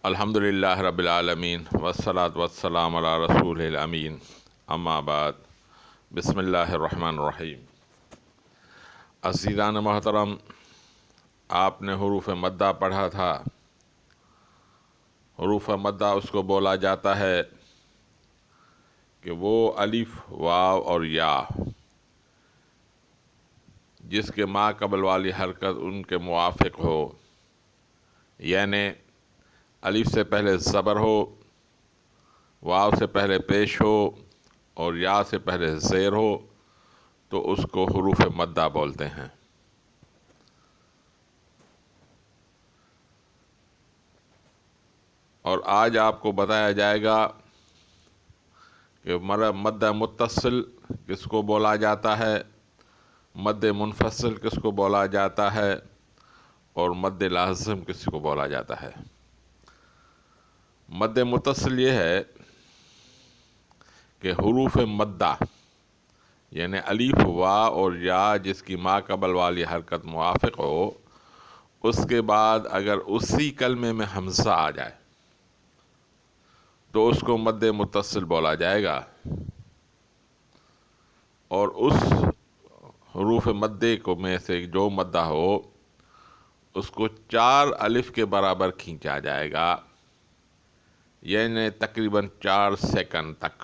الحمدللہ رب العالمین والصلاة والسلام علی رسول الامین اما بعد بسم اللہ الرحمن الرحیم۔ عزیزان محترم، آپ نے حروف مدہ پڑھا تھا۔ حروف مدہ اس کو بولا جاتا ہے کہ وہ الف، واو اور یا جس کے ما قبل والی حرکت ان کے موافق ہو، یعنی الف سے پہلے زبر ہو، واو سے پہلے پیش ہو اور یا سے پہلے زیر ہو تو اس کو حروف مدہ بولتے ہیں۔ اور آج آپ کو بتایا جائے گا کہ مد متصل کس کو بولا جاتا ہے، مد منفصل کس کو بولا جاتا ہے اور مد لازم کس کو بولا جاتا ہے۔ مد متصل یہ ہے کہ حروف مدہ یعنی الف، واو اور یا جس کی ما قبل والی حرکت موافق ہو، اس کے بعد اگر اسی کلمے میں حمزہ آ جائے تو اس کو مد متصل بولا جائے گا، اور اس حروف مدے کو میں سے جو مدہ ہو اس کو 4 الف کے برابر کھینچا جائے گا، یعنی تقریباً 4 سیکنڈ تک۔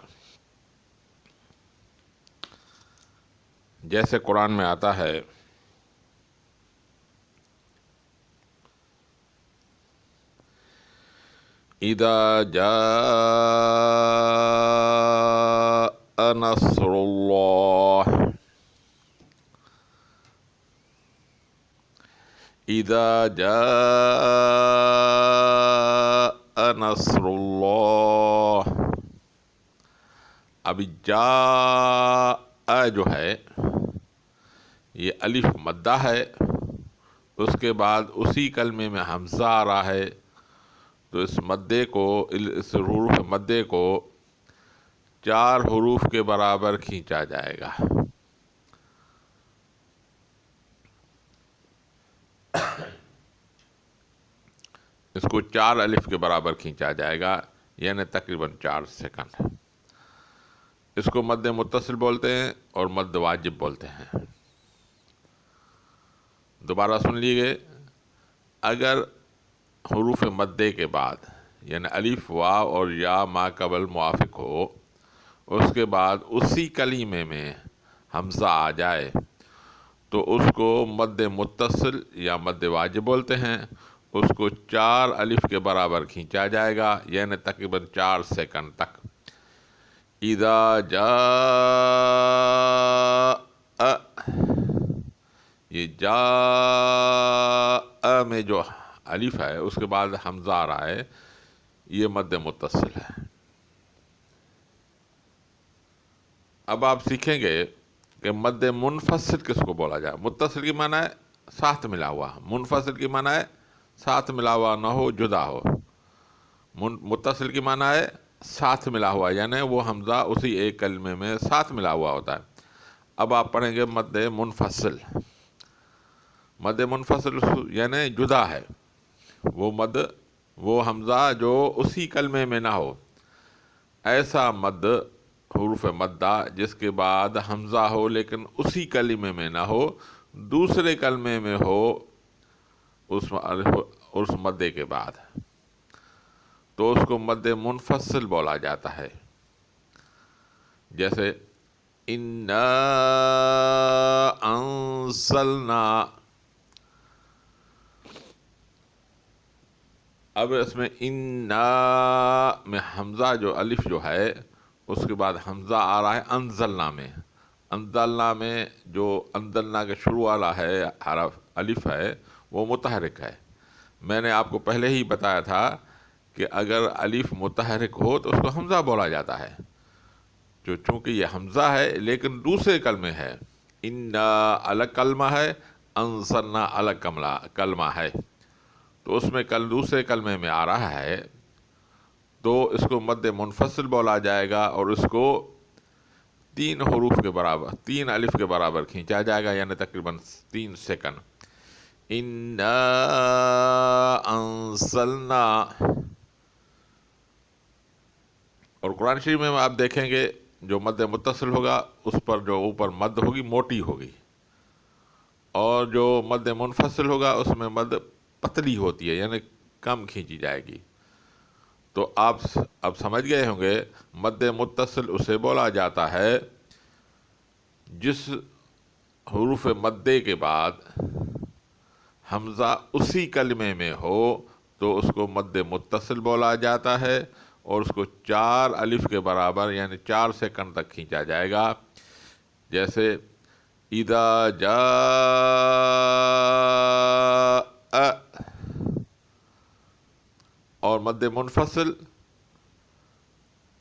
جیسے قرآن میں آتا ہے اذا جاء نصر اللہ، اذا جاء نصر اللہ۔ اب جاء جو ہے یہ الف مدہ ہے، اس کے بعد اسی کلمے میں حمزہ آ رہا ہے تو اس حروف مدے کو 4 حروف کے برابر کھینچا جائے گا۔ اس کو 4 الف کے برابر کھینچا جائے گا، یعنی تقریباً 4 سیکنڈ۔ اس کو مد متصل بولتے ہیں اور مد واجب بولتے ہیں۔ دوبارہ سن لیجیے، اگر حروف مدے کے بعد یعنی الف، واو اور یا ما قبل موافق ہو، اس کے بعد اسی کلمے میں حمزہ آ جائے تو اس کو مد متصل یا مد واجب بولتے ہیں۔ اس کو 4 الف کے برابر کھینچا جائے گا، یعنی تقریباً 4 سیکنڈ تک۔ اذا جاء، یہ جاء میں جو الف ہے اس کے بعد حمزہ آ رہا ہے، یہ مد متصل ہے۔ اب آپ سیکھیں گے کہ مد منفصل کس کو بولا جائے۔ متصل کی معنی ہے ساتھ ملا ہوا، منفصل کی معنی ہے ساتھ ملا ہوا نہ ہو، جدا ہو۔ متصل کی معنی ہے ساتھ ملا ہوا، یعنی وہ حمزہ اسی ایک کلمے میں ساتھ ملا ہوا ہوتا ہے۔ اب آپ پڑھیں گے مد منفصل۔ مد منفصل یعنی جدا ہے، وہ حمزہ جو اسی کلمے میں نہ ہو۔ ایسا مد حروف مدہ جس کے بعد حمزہ ہو لیکن اسی کلمے میں نہ ہو، دوسرے کلمے میں ہو اس مدے کے بعد، تو اس کو مد منفصل بولا جاتا ہے۔ جیسے اِنَّا أَنزَلْنَا، اب اس میں اِنَّا میں حمزہ جو الف جو ہے اس کے بعد حمزہ آ رہا ہے انزلنا میں۔ انزلنا میں جو انزلنا کے شروع والا ہے حرف الف ہے وہ متحرک ہے۔ میں نے آپ کو پہلے ہی بتایا تھا کہ اگر الف متحرک ہو تو اس کو حمزہ بولا جاتا ہے، چونکہ یہ حمزہ ہے لیکن دوسرے کلمے ہے۔ اِنَّا الگ کلمہ ہے، انزلنا الگ کلمہ ہے، تو اس میں دوسرے کلمے میں آ رہا ہے تو اس کو مد منفصل بولا جائے گا، اور اس کو 3 حروف کے برابر، 3 الف کے برابر کھینچا جائے گا، یعنی تقریباً 3 سیکنڈ۔ اِنَّا أَنزَلْنَا، اور قرآن شریف میں آپ دیکھیں گے جو مد متصل ہوگا اس پر جو اوپر مد ہوگی موٹی ہوگی، اور جو مد منفصل ہوگا اس میں مد پتلی ہوتی ہے، یعنی کم کھینچی جائے گی۔ تو آپ اب سمجھ گئے ہوں گے مد متصل اسے بولا جاتا ہے جس حروف مدے کے بعد حمزہ اسی کلمے میں ہو تو اس کو مد متصل بولا جاتا ہے، اور اس کو 4 الف کے برابر یعنی 4 سیکنڈ تک کھینچا جائے گا۔ جیسے اذا جاء، اور مد منفصل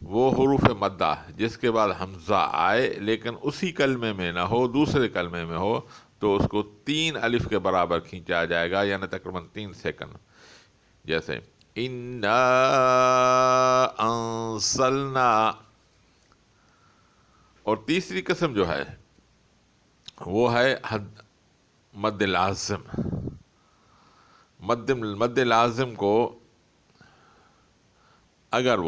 وہ حروف مدہ جس کے بعد حمزہ آئے لیکن اسی کلمے میں نہ ہو، دوسرے کلمے میں ہو، تو اس کو 3 الف کے برابر کھینچا جائے گا، یعنی تقریباً 3 سیکنڈ۔ جیسے انا انزلنا۔ اور تیسری قسم جو ہے وہ ہے مد لازم۔ مد لازم کو اگر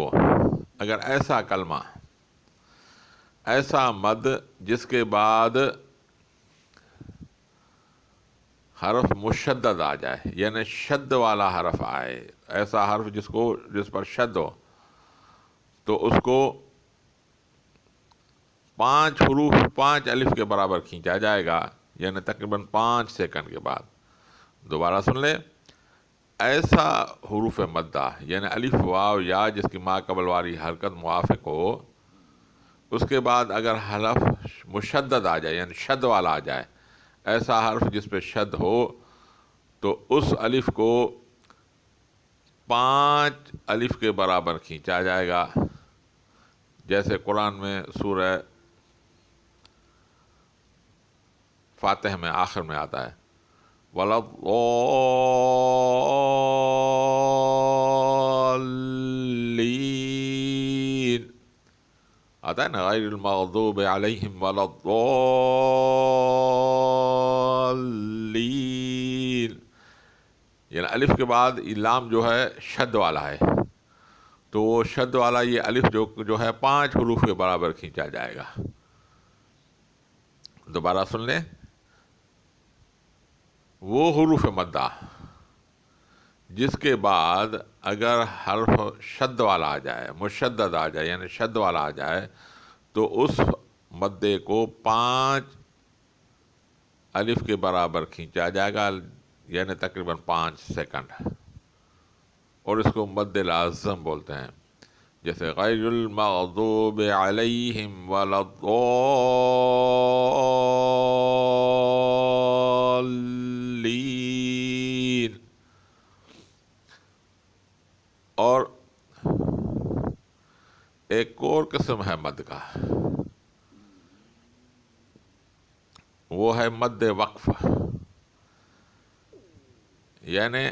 ایسا کلمہ، ایسا مد جس کے بعد حرف مشدد آ جائے، یعنی شد والا حرف آئے، ایسا حرف جس پر شد ہو، تو اس کو 5 حروف 5 الف کے برابر کھینچا جائے گا، یعنی تقریباً 5 سیکنڈ کے بعد۔ دوبارہ سن لیں، ایسا حروف مدہ یعنی الف واو یا جس کی ما قبل والی حرکت موافق ہو، اس کے بعد اگر حرف مشدد آ جائے یعنی شد والا آ جائے، ایسا حرف جس پہ شد ہو، تو اس الف کو 5 الف کے برابر کھینچا جائے گا۔ جیسے قرآن میں سورہ فاتح میں آخر میں آتا ہے وَلَضَّالِّينَ، آتا ہے نا غیر المغضوب علیہم ولا الضالین، یعنی الف کے بعد لام جو ہے شد والا ہے، تو وہ شد والا یہ الف جو ہے 5 حروف کے برابر کھینچا جائے گا۔ دوبارہ سن لیں، وہ حروف مدہ جس کے بعد اگر حرف شد والا آ جائے، مشدد آ جائے یعنی شد والا آ جائے، تو اس مدے کو 5 الف کے برابر کھینچا جائے گا، یعنی تقریباً 5 سیکنڈ، اور اس کو مد لازم بولتے ہیں۔ جیسے غیر المغضوب علیہم ولا الضالین۔ اور ایک اور قسم ہے مد کا، وہ ہے مد وقف، یعنی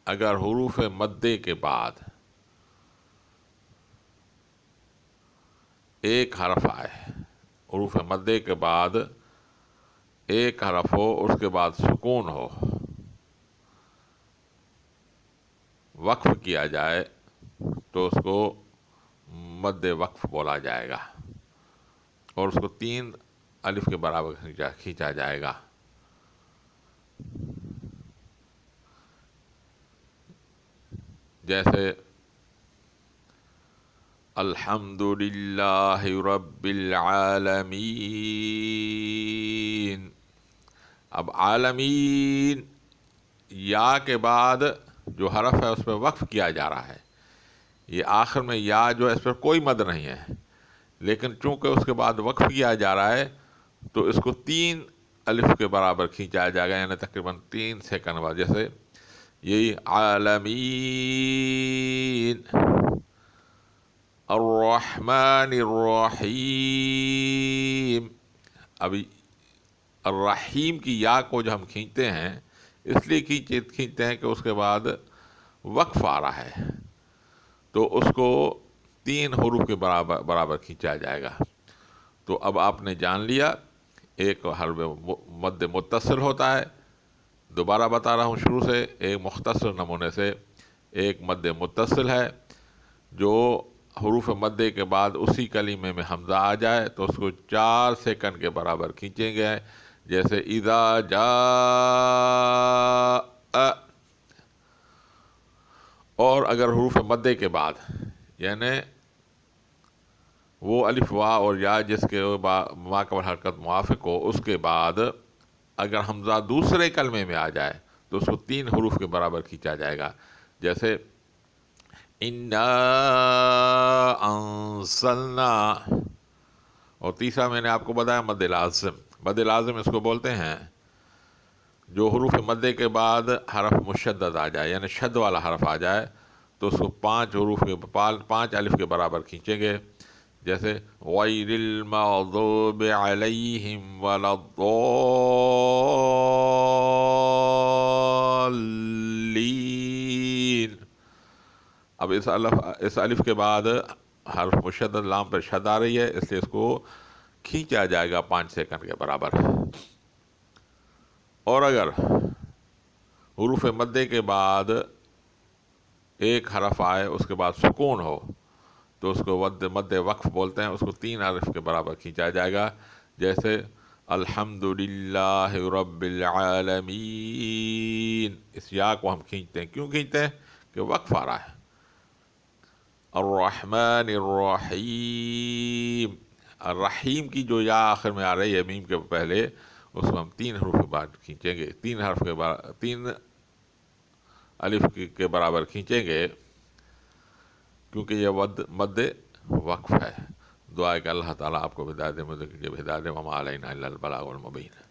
اگر حروف مدے کے بعد ایک حرف آئے، حروف مدے کے بعد ایک حرف ہو، اس کے بعد سکون ہو، وقف کیا جائے، تو اس کو مد وقف بولا جائے گا، اور اس کو 3 الف کے برابر کھینچا جائے گا۔ جیسے الحمدللہ رب العالمین۔ اب عالمین یا کے بعد جو حرف ہے اس پہ وقف کیا جا رہا ہے، یہ آخر میں یا جو ہے اس پر کوئی مد نہیں ہے، لیکن چونکہ اس کے بعد وقف کیا جا رہا ہے تو اس کو 3 الف کے برابر کھینچا جائے گا، یعنی تقریباً 3 سیکنڈ بعد۔ جیسے یہی عالمین، الرحمن الرحیم۔ ابھی الرحیم کی یا کو جو ہم کھینچتے ہیں اس لیے کھینچتے ہیں کہ اس کے بعد وقف آ رہا ہے، تو اس کو 3 حروف کے برابر کھینچا جائے گا۔ تو اب آپ نے جان لیا، ایک حرف مد متصل ہوتا ہے، دوبارہ بتا رہا ہوں شروع سے ایک مختصر نمونے سے، ایک مد متصل ہے جو حروف مدے کے بعد اسی کلمے میں حمزہ آ جائے تو اس کو 4 سیکنڈ کے برابر کھینچیں گے، جیسے اذا جاء. اور اگر حروف مدے کے بعد یعنی وہ الف وا اور یا جس کے ما قبل حرکت موافق ہو، اس کے بعد اگر حمزہ دوسرے کلمے میں آ جائے تو اس کو 3 حروف کے برابر کھینچا جائے گا، جیسے انا انزلنا. اور تیسرا میں نے آپ کو بتایا مد لازم. مد لازم اس کو بولتے ہیں جو حروف مدے کے بعد حرف مشدد آ جائے، یعنی شد والا حرف آ جائے تو اس کو 5 الف کے برابر کھینچیں گے، جیسے غیر المغضوب علیہم ولا الضالین. اب اس الف کے بعد حرف مشدد لام پر شد آ رہی ہے، اس لیے اس کو کھینچا جائے گا 5 سیکنڈ کے برابر. اور اگر حروف مدے کے بعد ایک حرف آئے اس کے بعد سکون ہو تو اس کو مد وقف بولتے ہیں، اس کو 3 حرف کے برابر کھینچا جائے گا، جیسے الحمدللہ رب العالمین. اس یا کو ہم کھینچتے ہیں، کیوں کھینچتے ہیں؟ کہ وقف آ رہا ہے. الرحمن الرحیم. الرحیم کی جو یا آخر میں آ رہی ہے میم کے پہلے، اس کو ہم 3 حروف کے بعد کھینچیں گے، 3 الف کے برابر کھینچیں گے، کیونکہ یہ مد وقف ہے. دعا ہے کہ اللہ تعالیٰ آپ کو ہدایت دے، مجھے ہدایت دے. وما علینا الا البلاغ المبین.